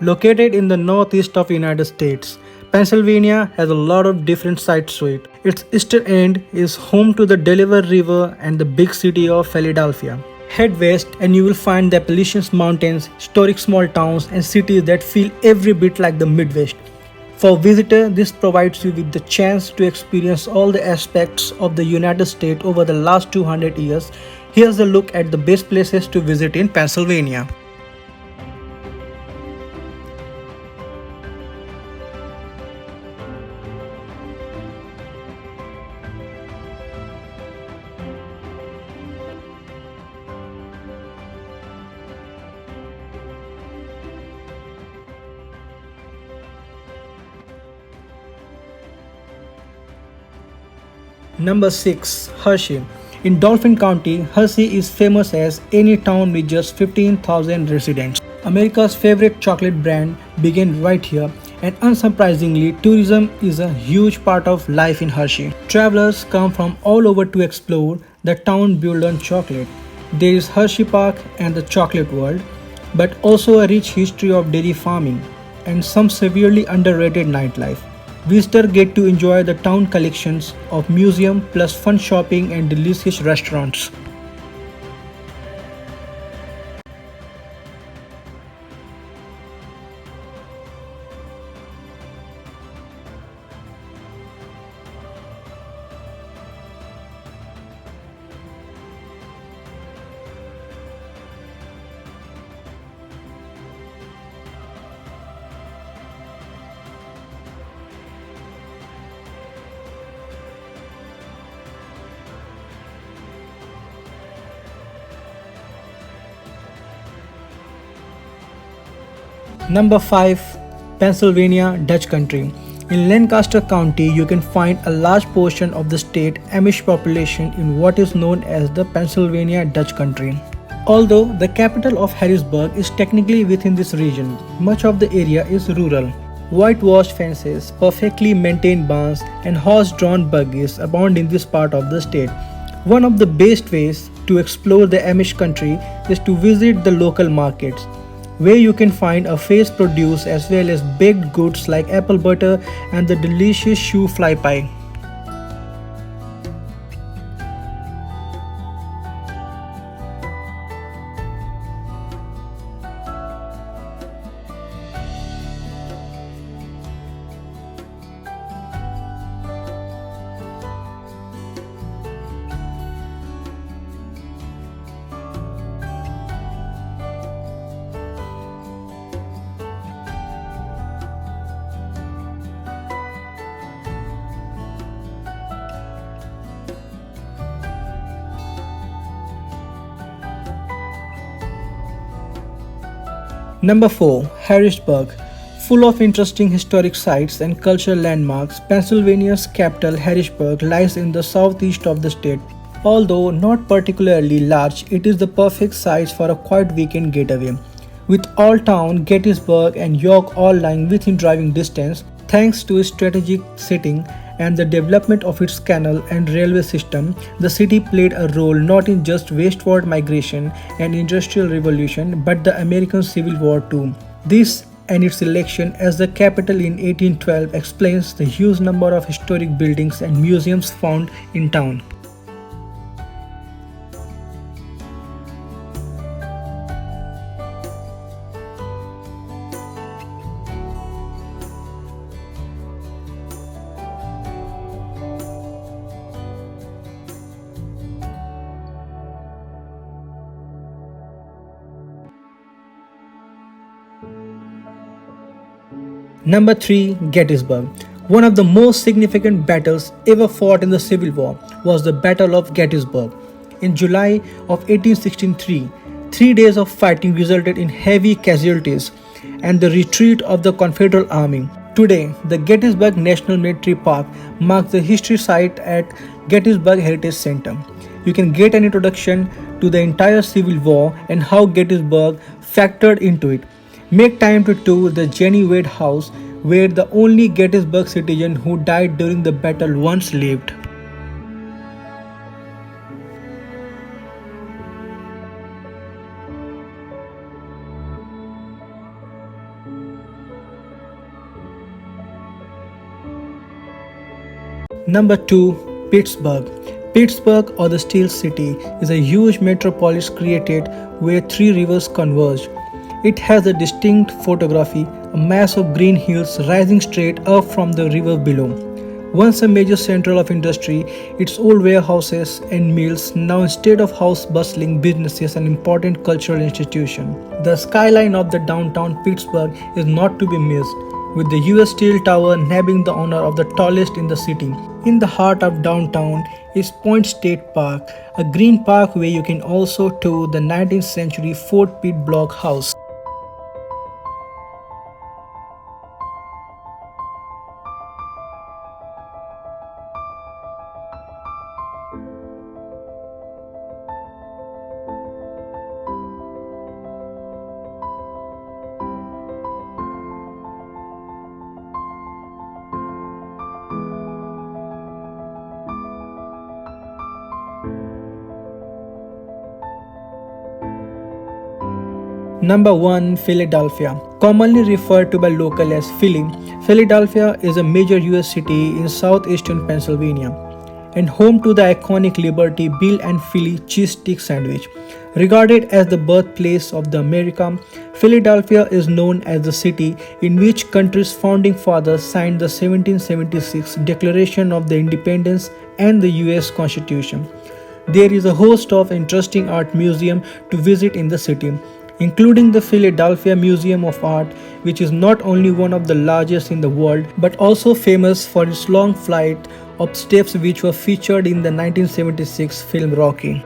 Located in the northeast of United States, Pennsylvania has a lot of different sides to it. Its eastern end is home to the Delaware River and the big city of Philadelphia. Head west and you will find the Appalachian Mountains, historic small towns and cities that feel every bit like the Midwest. For visitors, this provides you with the chance to experience all the aspects of the United States over the last 200 years. Here's a look at the best places to visit in Pennsylvania. Number 6. Hershey. In Dauphin County, Hershey is famous as any town with just 15,000 residents. America's favorite chocolate brand began right here, and unsurprisingly, tourism is a huge part of life in Hershey. Travelers come from all over to explore the town built on chocolate. There is Hershey Park and the Chocolate World, but also a rich history of dairy farming and some severely underrated nightlife. Visitors get to enjoy the town collections of museums plus fun shopping and delicious restaurants. Number 5. Pennsylvania Dutch Country. In Lancaster County, you can find a large portion of the state Amish population in what is known as the Pennsylvania Dutch Country. Although the capital of Harrisburg is technically within this region, much of the area is rural. Whitewashed fences, perfectly maintained barns, and horse-drawn buggies abound in this part of the state. One of the best ways to explore the Amish country is to visit the local markets, where you can find a fresh produce as well as baked goods like apple butter and the delicious shoe fly pie. Number 4. Harrisburg. Full of interesting historic sites and cultural landmarks, Pennsylvania's capital Harrisburg lies in the southeast of the state. Although not particularly large, it is the perfect size for a quiet weekend getaway. With Old Town, Gettysburg, and York all lying within driving distance, thanks to its strategic setting and the development of its canal and railway system, the city played a role not in just westward migration and industrial revolution but the American Civil War too. This and its election as the capital in 1812 explains the huge number of historic buildings and museums found in town. Number 3. Gettysburg. One of the most significant battles ever fought in the Civil War was the Battle of Gettysburg. In July of 1863, 3 days of fighting resulted in heavy casualties and the retreat of the Confederate Army. Today, the Gettysburg National Military Park marks the history site at Gettysburg Heritage Center. You can get an introduction to the entire Civil War and how Gettysburg factored into it. Make time to tour the Jenny Wade House, where the only Gettysburg citizen who died during the battle once lived. Number 2, Pittsburgh. Pittsburgh, or the Steel City, is a huge metropolis created where three rivers converge. It has a distinct photography, a mass of green hills rising straight up from the river below. Once a major center of industry, its old warehouses and mills now instead of house bustling businesses and important cultural institution. The skyline of the downtown Pittsburgh is not to be missed, with the US Steel Tower nabbing the honor of the tallest in the city. In the heart of downtown is Point State Park, a green park where you can also tour the 19th century Fort Pitt block house. Number 1, Philadelphia. Commonly referred to by local as Philly, Philadelphia is a major US city in southeastern Pennsylvania and home to the iconic Liberty Bell and Philly cheese stick sandwich. Regarded as the birthplace of the America, Philadelphia is known as the city in which country's founding fathers signed the 1776 Declaration of the Independence and the US Constitution. There is a host of interesting art museums to visit in the city, including the Philadelphia Museum of Art, which is not only one of the largest in the world but also famous for its long flight of steps which were featured in the 1976 film Rocky.